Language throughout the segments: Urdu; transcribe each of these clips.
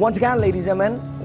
Once again, ladies and men,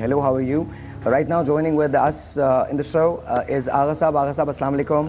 Hello, how are you? Right now joining with us in the show is Agha Saab. Agha Saab, Assalamu alaikum.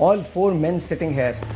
All four men sitting here.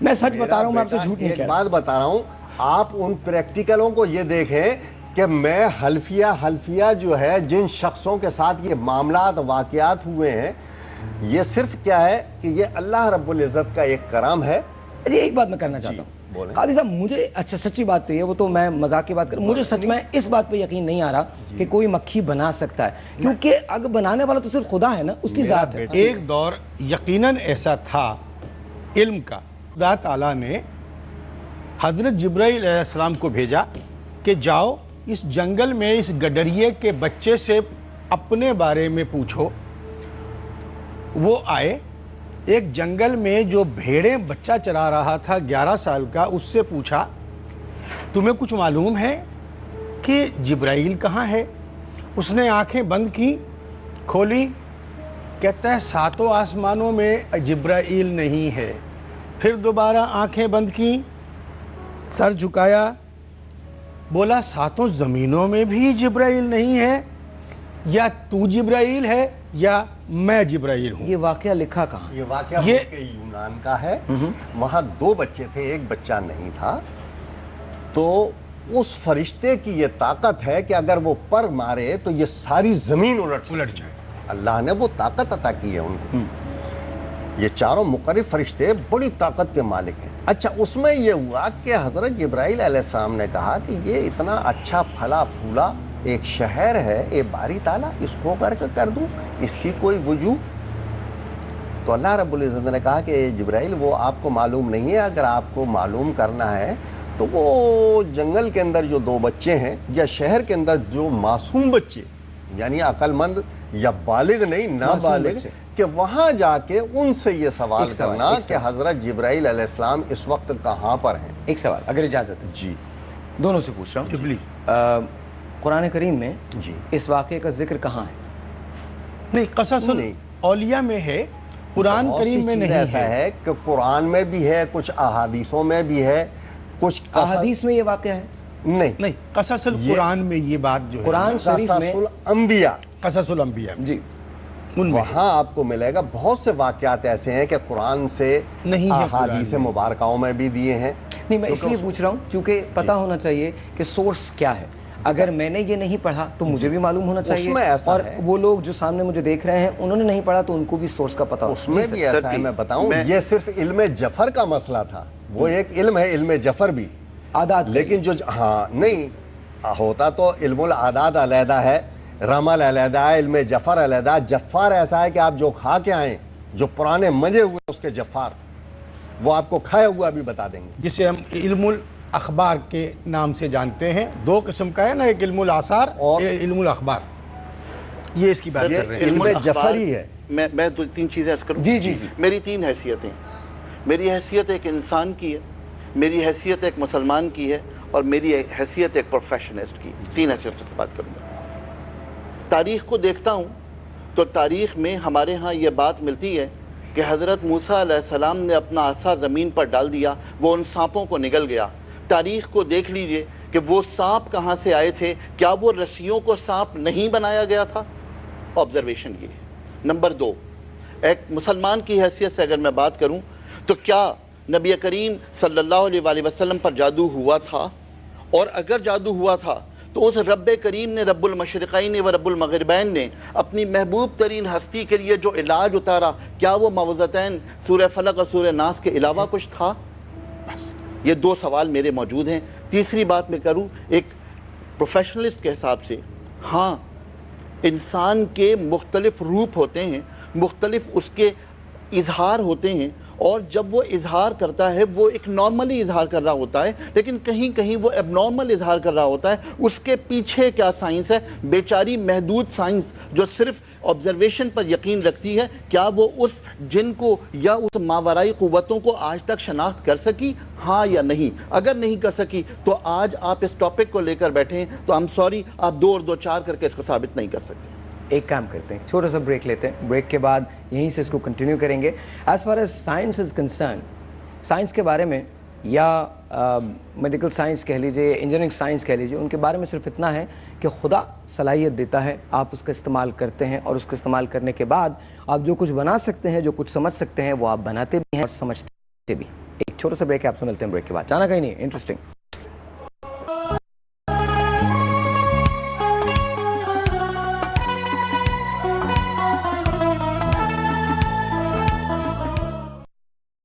میں سچ بتا رہا ہوں, میں آپ سے میرا جھوٹ نہیں ایک کہہ رہا. بات بتا رہا ہوں, آپ ان پریکٹیکلوں کو یہ دیکھیں کہ میں حلفیہ جو ہے جن شخصوں کے ساتھ یہ معاملات واقعات ہوئے ہیں, یہ صرف کیا ہے کہ یہ اللہ رب العزت کا ایک کرم ہے. جی ایک بات میں کرنا چاہتا ہوں قاضی صاحب, مجھے اچھا سچی بات تو یہ, وہ تو میں مذاق کی بات کر, مجھے سچ میں اس بات پہ یقین نہیں آ رہا کہ کوئی مکھی بنا سکتا ہے, کیونکہ اگر بنانے والا تو صرف خدا ہے نا, اس کی ذات ہے. ایک دور یقیناً ایسا تھا علم کا, خدا تعالیٰ نے حضرت جبرائیل علیہ السلام کو بھیجا کہ جاؤ اس جنگل میں اس گڈریے کے بچے سے اپنے بارے میں پوچھو. وہ آئے, ایک جنگل میں جو بھیڑیں بچہ چرا رہا تھا 11 سال کا, اس سے پوچھا تمہیں کچھ معلوم ہے کہ جبرائیل کہاں ہے؟ اس نے آنکھیں بند کی, کھولی, کہتا ہے 7 آسمانوں میں جبرائیل نہیں ہے. پھر دوبارہ آنکھیں بند کی, سر جھکایا, بولا 7 زمینوں میں بھی جبرائیل نہیں ہے, یا تو جبرائیل ہے یا میں جبرائیل ہوں. یہ واقعہ لکھا کہاں؟ یہ واقعہ ملک یونان کا ہے. وہاں 2 بچے تھے, ایک بچہ نہیں تھا. تو اس فرشتے کی یہ طاقت ہے کہ اگر وہ پر مارے تو یہ ساری زمین الٹ جائے. اللہ نے وہ طاقت عطا کی ہے ان کو. یہ چاروں مقرب فرشتے بڑی طاقت کے مالک ہیں. اچھا, اس میں یہ ہوا کہ حضرت جبرائیل علیہ السلام نے کہا کہ یہ اتنا اچھا پھلا پھولا ایک شہر ہے, اے باری تعالیٰ اس کو کر دوں, اس کی کوئی وجوہ. تو اللہ رب العزت نے کہا کہ جبرائیل وہ آپ کو معلوم نہیں ہے, اگر آپ کو معلوم کرنا ہے تو وہ جنگل کے اندر جو 2 بچے ہیں, یا شہر کے اندر جو معصوم بچے, یعنی عقل مند یا بالغ نہیں نابالغ, کہ وہاں جا کے ان سے یہ سوال کرنا کہ حضرت جبرائیل علیہ السلام اس وقت کہاں پر ہیں. ایک سوال اگر اجازت ہے. جی دونوں سے پوچھ رہا ہوں. قرآن کریم میں اس واقعے کا ذکر کہاں ہے؟ نہیں, قصص الاولیاء میں ہے, قرآن کریم میں نہیں. ایسا ہے کہ قرآن میں بھی ہے, کچھ احادیثوں میں بھی ہے, کچھ احادیث میں یہ واقعہ ہے نہیں. قصص القرآن میں یہ بات جو ہے, قرآن شریف میں قصص الانبیاء جی, وہاں آپ کو ملے گا بہت سے واقعات ایسے ہیں کہ قرآن سے نہیں, احادیث مبارکاؤں میں بھی دیے ہیں. نہیں, میں اس لیے پوچھ رہا ہوں کیونکہ پتہ ہونا چاہیے کہ سورس کیا ہے. اگر میں نے یہ نہیں پڑھا تو مجھے بھی معلوم ہونا چاہیے, اور وہ لوگ جو سامنے مجھے دیکھ رہے ہیں انہوں نے نہیں پڑھا تو ان کو بھی سورس کا پتہ. اس میں بھی ایسا ہے, میں بتاؤں, یہ صرف علم جفر کا مسئلہ تھا. وہ ایک علم ہے, علم جفر بھی, عادات, لیکن جو ہاں نہیں ہوتا تو علم العادات علیحدہ ہے, رمل علیحدہ ہے, علم جفر علیحدہ. جفار ایسا ہے کہ آپ جو کھا کے آئیں, جو پرانے منجے ہوئے اس کے جفار, وہ آپ کو کھایا ہوا بھی بتا دیں گے. جسے ہم علم الاخبار کے نام سے جانتے ہیں. 2 قسم کا ہے نا, ایک علم الاثار اور علم الاخبار. یہ اس کی بات کر رہے ہیں, علم جفری ہے. میں 2-3 چیزیں عرض کروں. جی. میری 3 حیثیتیں ہیں. میری حیثیت ایک انسان کی ہے, میری حیثیت ایک مسلمان کی ہے, اور میری حیثیت ایک پروفیشنسٹ کی. 3 حیثیتوں سے بات کروں گا. تاریخ کو دیکھتا ہوں تو تاریخ میں ہمارے ہاں یہ بات ملتی ہے کہ حضرت موسیٰ علیہ السلام نے اپنا عصا زمین پر ڈال دیا, وہ ان سانپوں کو نگل گیا. تاریخ کو دیکھ لیجئے کہ وہ سانپ کہاں سے آئے تھے. کیا وہ رسیوں کو سانپ نہیں بنایا گیا تھا؟ آبزرویشن یہ. نمبر 2, ایک مسلمان کی حیثیت سے اگر میں بات کروں تو کیا نبی کریم صلی اللہ علیہ وآلہ وسلم پر جادو ہوا تھا؟ اور اگر جادو ہوا تھا تو اس رب کریم نے, رب المشرقین و رب المغربین نے اپنی محبوب ترین ہستی کے لیے جو علاج اتارا, کیا وہ معوذتین سورہ فلق اور سورہ ناس کے علاوہ کچھ تھا؟ یہ 2 سوال میرے موجود ہیں. تیسری بات میں کروں ایک پروفیشنلسٹ کے حساب سے, ہاں انسان کے مختلف روپ ہوتے ہیں, مختلف اس کے اظہار ہوتے ہیں, اور جب وہ اظہار کرتا ہے وہ ایک نارملی اظہار کر رہا ہوتا ہے, لیکن کہیں کہیں وہ اب نارمل اظہار کر رہا ہوتا ہے. اس کے پیچھے کیا سائنس ہے؟ بیچاری محدود سائنس جو صرف آبزرویشن پر یقین رکھتی ہے, کیا وہ اس جن کو یا اس ماورائی قوتوں کو آج تک شناخت کر سکی؟ ہاں یا نہیں؟ اگر نہیں کر سکی تو آج آپ اس ٹاپک کو لے کر بیٹھے ہیں تو I'm sorry, آپ 2 اور 2 4 کر کے اس کو ثابت نہیں کر سکتے. ایک کام کرتے ہیں, چھوٹا سا بریک لیتے ہیں, بریک کے بعد یہیں سے اس کو کنٹینیو کریں گے. As far as science is concern, science کے بارے میں یا میڈیکل سائنس کہہ لیجئے, انجینئرنگ سائنس کہہ لیجئے, ان کے بارے میں صرف اتنا ہے کہ خدا صلاحیت دیتا ہے, آپ اس کا استعمال کرتے ہیں, اور اس کو استعمال کرنے کے بعد آپ جو کچھ بنا سکتے ہیں, جو کچھ سمجھ سکتے ہیں, وہ آپ بناتے بھی ہیں اور سمجھتے بھی. ایک چھوٹا سا بریک ہے, آپ سے ملتے ہیں بریک کے بعد. جانا کہیں نہیں, انٹرسٹنگ.